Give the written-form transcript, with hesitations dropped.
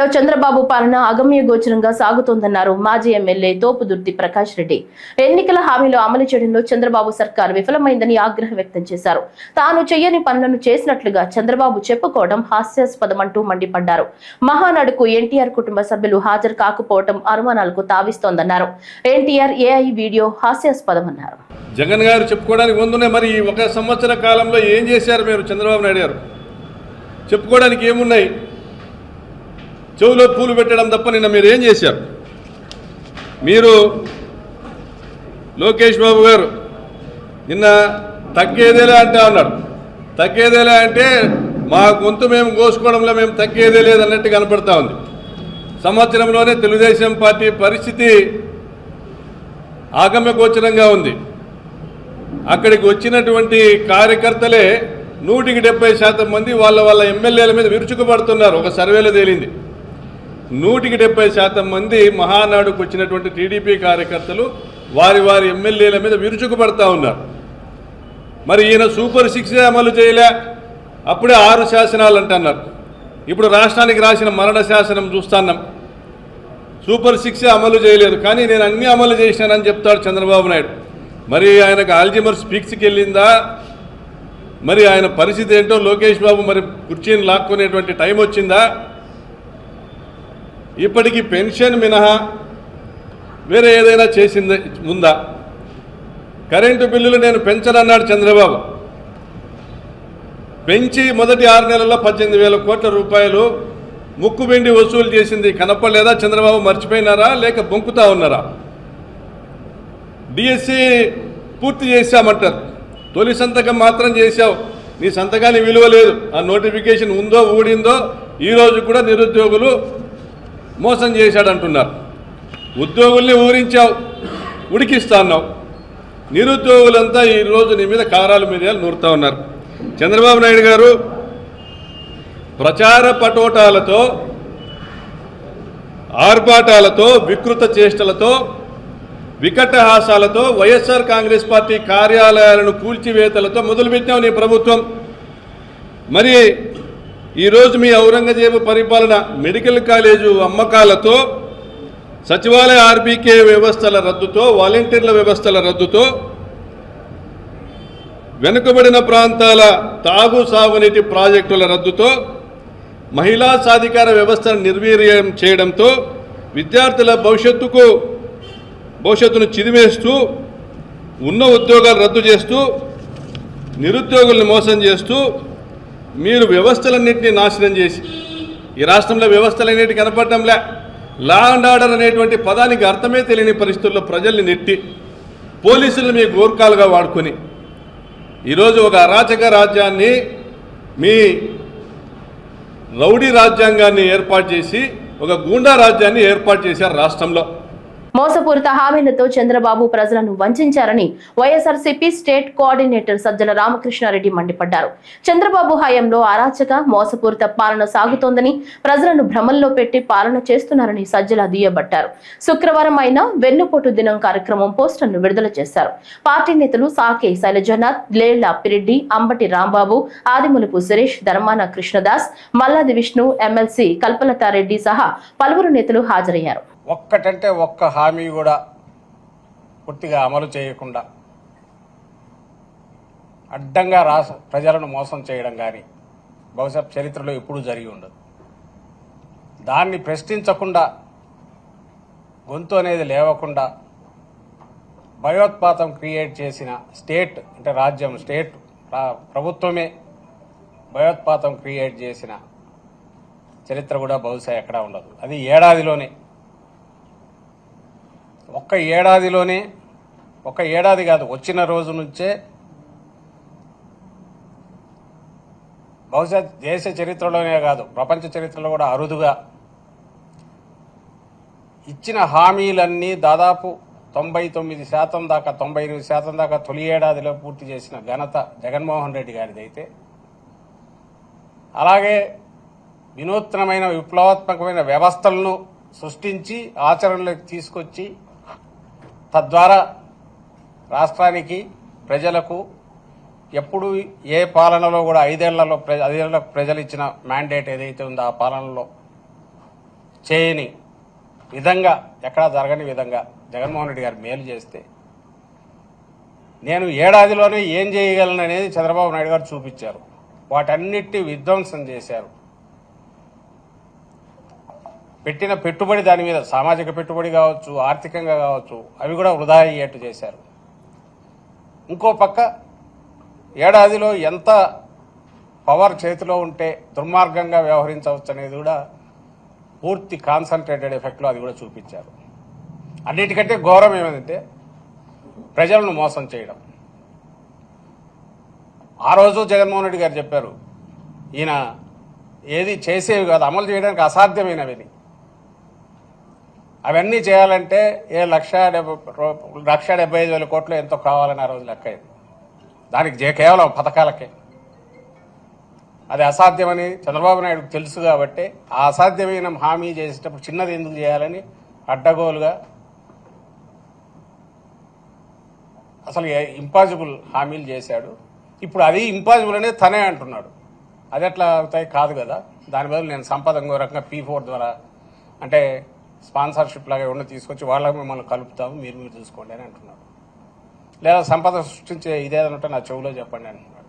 ఏపీలో చంద్రబాబు పాలన అగమ్య గోచరంగా సాగుతోందన్నారు మాజీ ఎమ్మెల్యే తోపుదుర్తి ప్రకాష్ రెడ్డి. ఎన్నికల హామీలు అమలు చేయడంలో చంద్రబాబు సర్కార్ విఫలమైందని ఆగ్రహం వ్యక్తం చేశారు. తాను చేయని పనులను చేసినట్లుగా చంద్రబాబు చెప్పుకోవడం హాస్యాస్పదమంటూ మండిపడ్డారు. మహానాడుకు ఎన్టీఆర్ కుటుంబ సభ్యులు హాజరు కాకపోవడం అనుమానాలకు తావిస్తోందన్నారు. ఎన్టీఆర్ ఏఐ వీడియో హాస్యాస్పదమన్నారు. జగన్ గారు చెప్పుకోవడానికి ముందునే మరి ఒక సంవత్సర కాలంలో ఏం చేశారు మీరు చంద్రబాబు నాయుడు గారు? చెప్పుకోవడానికి ఏమున్నాయి? చెవులో పూలు పెట్టడం తప్ప నిన్న మీరు ఏం చేశారు? మీరు లోకేష్ బాబు గారు నిన్న తగ్గేదేలే అంటే అన్నాడు. తగ్గేదేలే అంటే మా గొంతు మేము కోసుకోవడంలో మేము తగ్గేదే లేదన్నట్టు కనపడతా ఉంది. సంవత్సరంలోనే తెలుగుదేశం పార్టీ పరిస్థితి ఆగమ్య గోచరంగా ఉంది. అక్కడికి వచ్చినటువంటి కార్యకర్తలే 170% మంది వాళ్ళ ఎమ్మెల్యేల మీద విరుచుకుపడుతున్నారు. ఒక సర్వేలో తేలింది 170% మంది మహానాడుకు వచ్చినటువంటి టీడీపీ కార్యకర్తలు వారి ఎమ్మెల్యేల మీద విరుచుకుపడతా ఉన్నారు. మరి ఈయన సూపర్ 6 అమలు చేయలే, అప్పుడే 6 శాసనాలు అంటున్నారు. ఇప్పుడు రాష్ట్రానికి రాసిన మరణ శాసనం చూస్తున్నాం. సూపర్ 6 అమలు చేయలేదు, కానీ నేను అన్ని అమలు చేసినానని చెప్తాడు చంద్రబాబు నాయుడు. మరి ఆయనకు ఆల్జిమర్స్ పీక్స్కి వెళ్ళిందా? మరి ఆయన పరిస్థితి ఏంటో లోకేష్ బాబు మరి కుర్చీని లాక్కునేటువంటి టైం వచ్చిందా? ఇప్పటికీ పెన్షన్ మినహా వేరే ఏదైనా చేసింది ఉందా? కరెంటు బిల్లులు నేను పెంచనన్నాడు చంద్రబాబు. పెంచి మొదటి 6 నెలల్లో 18,000 కోట్ల రూపాయలు ముక్కుబెండి వసూలు చేసింది కనపడలేదా? చంద్రబాబు మర్చిపోయినారా లేక బొంకుతా ఉన్నారా? డిఎస్సి పూర్తి చేశామంటారు, తొలి సంతకం మాత్రం చేశావు, నీ సంతకానికి విలువ లేదు. ఆ నోటిఫికేషన్ ఉందో ఊడిందో ఈరోజు కూడా నిరుద్యోగులు మోసం చేశాడంటున్నారు. ఉద్యోగుల్ని ఊరించావు, ఉడికిస్తా అన్నావు. నిరుద్యోగులంతా ఈరోజు నీ మీద కారాలు మిరియాలు నూరుతా ఉన్నారు. చంద్రబాబు నాయుడు గారు ప్రచార పటోటాలతో, ఆర్భాటాలతో, వికృత చేష్టలతో, వికటహాసాలతో వైఎస్ఆర్ కాంగ్రెస్ పార్టీ కార్యాలయాలను కూల్చివేతలతో మొదలుపెట్టావు నీ ప్రభుత్వం. మరి ఈరోజు మీ ఔరంగజేబు పరిపాలన మెడికల్ కాలేజు అమ్మకాలతో, సచివాలయ ఆర్బీకే వ్యవస్థల రద్దుతో, వాలంటీర్ల వ్యవస్థల రద్దుతో, వెనుకబడిన ప్రాంతాల తాగు సాగునీటి ప్రాజెక్టుల రద్దుతో, మహిళా సాధికార వ్యవస్థను నిర్వీర్యం చేయడంతో, విద్యార్థుల భవిష్యత్తును చిదిమేస్తూ, ఉన్న ఉద్యోగాలు రద్దు చేస్తూ, నిరుద్యోగుల్ని మోసం చేస్తూ, మీరు వ్యవస్థలన్నింటినీ నాశనం చేసి ఈ రాష్ట్రంలో వ్యవస్థలన్నింటి కనపడటంలే. లా అండ్ ఆర్డర్ అనేటువంటి పదానికి అర్థమే తెలియని పరిస్థితుల్లో ప్రజల్ని నెట్టి పోలీసులు మీ గోర్ఖాలుగా వాడుకొని ఈరోజు ఒక అరాచక రాజ్యాన్ని, మీ రౌడీ రాజ్యాంగాన్ని ఏర్పాటు చేసి ఒక గూండా రాజ్యాన్ని ఏర్పాటు చేశారు రాష్ట్రంలో. మోసపూరిత హామీలతో చంద్రబాబు ప్రజలను వంచారని వైఎస్ఆర్సీపీ స్టేట్ కోఆర్డినేటర్ సజ్జల రామకృష్ణారెడ్డి మండిపడ్డారు. చంద్రబాబు హయాంలో అరాచక మోసపూరిత పాలన సాగుతోందని, ప్రజలను భ్రమల్లో పెట్టి పాలన చేస్తున్నారని సజ్జల దుయ్యబట్టారు. శుక్రవారం అయిన వెన్నుపోటు దినం కార్యక్రమం పోస్టర్ను విడుదల చేశారు. పార్టీ నేతలు సాకే శైలజనాథ్, లేళ్ల అప్పిరెడ్డి, అంబటి రాంబాబు, ఆదిమూలపు సురేష్, ధర్మాన కృష్ణదాస్, మల్లాది విష్ణు, ఎమ్మెల్సీ కల్పలతారెడ్డి సహా పలువురు నేతలు హాజరయ్యారు. ఒక్కటంటే ఒక్క హామీ కూడా పూర్తిగా అమలు చేయకుండా అడ్డంగా ప్రజలను మోసం చేయడం కానీ బహుశా చరిత్రలో ఎప్పుడూ జరిగి ఉండదు. దాన్ని ప్రశ్నించకుండా, గొంతు అనేది లేవకుండా భయోత్పాతం క్రియేట్ చేసిన స్టేట్ అంటే రాజ్యం, స్టేట్ ప్రభుత్వమే భయోత్పాతం క్రియేట్ చేసిన చరిత్ర కూడా బహుశా ఎక్కడా ఉండదు. అది ఏడాదిలోనే, ఒక్క ఏడాది కాదు, వచ్చిన రోజు నుంచే బహుశా దేశ చరిత్రలోనే కాదు ప్రపంచ చరిత్రలో కూడా అరుదుగా ఇచ్చిన హామీలన్నీ దాదాపు 99% దాకా, 98% దాకా తొలి ఏడాదిలో పూర్తి చేసిన ఘనత జగన్మోహన్ రెడ్డి గారిదైతే, అలాగే వినూత్నమైన విప్లవాత్మకమైన వ్యవస్థలను సృష్టించి ఆచరణలోకి తీసుకొచ్చి తద్వారా రాష్ట్రానికి, ప్రజలకు ఎప్పుడు ఏ పాలనలో కూడా 5 ఏళ్లలో ప్రజలు ఇచ్చిన మ్యాండేట్ ఏదైతే ఉందో ఆ పాలనలో చేయని విధంగా, ఎక్కడా జరగని విధంగా జగన్మోహన్ రెడ్డి గారు మేలు చేస్తే నేను ఏడాదిలోనే ఏం చేయగలను అనేది చంద్రబాబు నాయుడు గారు చూపించారు. వాటన్నిటి విధ్వంసం చేశారు. పెట్టిన పెట్టుబడి దాని మీద సామాజిక పెట్టుబడి కావచ్చు, ఆర్థికంగా కావచ్చు, అవి కూడా వృధా అయ్యేట్టు చేశారు. ఇంకో పక్క ఏడాదిలో ఎంత పవర్ చేతిలో ఉంటే దుర్మార్గంగా వ్యవహరించవచ్చు అనేది కూడా పూర్తి కాన్సన్ట్రేటెడ్ ఎఫెక్ట్లో అది కూడా చూపించారు. అన్నిటికంటే ఘోరం ఏమైందంటే ప్రజలను మోసం చేయడం. ఆ రోజు జగన్మోహన్ రెడ్డి గారు చెప్పారు, ఈయన ఏది చేసేవి కాదు, అమలు చేయడానికి అసాధ్యమైనవి. అవన్నీ చేయాలంటే 1,75,000 కోట్లు ఎంతో కావాలని ఆ రోజు లెక్క అయింది. దానికి కేవలం పథకాలకే. అది అసాధ్యమని చంద్రబాబు నాయుడుకు తెలుసు కాబట్టి ఆ అసాధ్యమైన హామీ చేసేటప్పుడు చిన్నది ఎందుకు చేయాలని అడ్డగోలుగా అసలు ఇంపాసిబుల్ హామీలు చేశాడు. ఇప్పుడు అది ఇంపాసిబుల్ అనేది తనే అంటున్నాడు. అది ఎట్లా అవుతాయి? కాదు కదా. దాని బదులు నేను సంపద ఇంకో రకంగా P4 ద్వారా అంటే స్పాన్సర్షిప్ లాగా ఉన్న తీసుకొచ్చి వాళ్ళకి మిమ్మల్ని కలుపుతాము, మీరు చూసుకోండి అని అంటున్నాడు. లేదా సంపద సృష్టించే ఇదేదన్నట్టు నా చెవులో చెప్పండి అంటున్నాడు.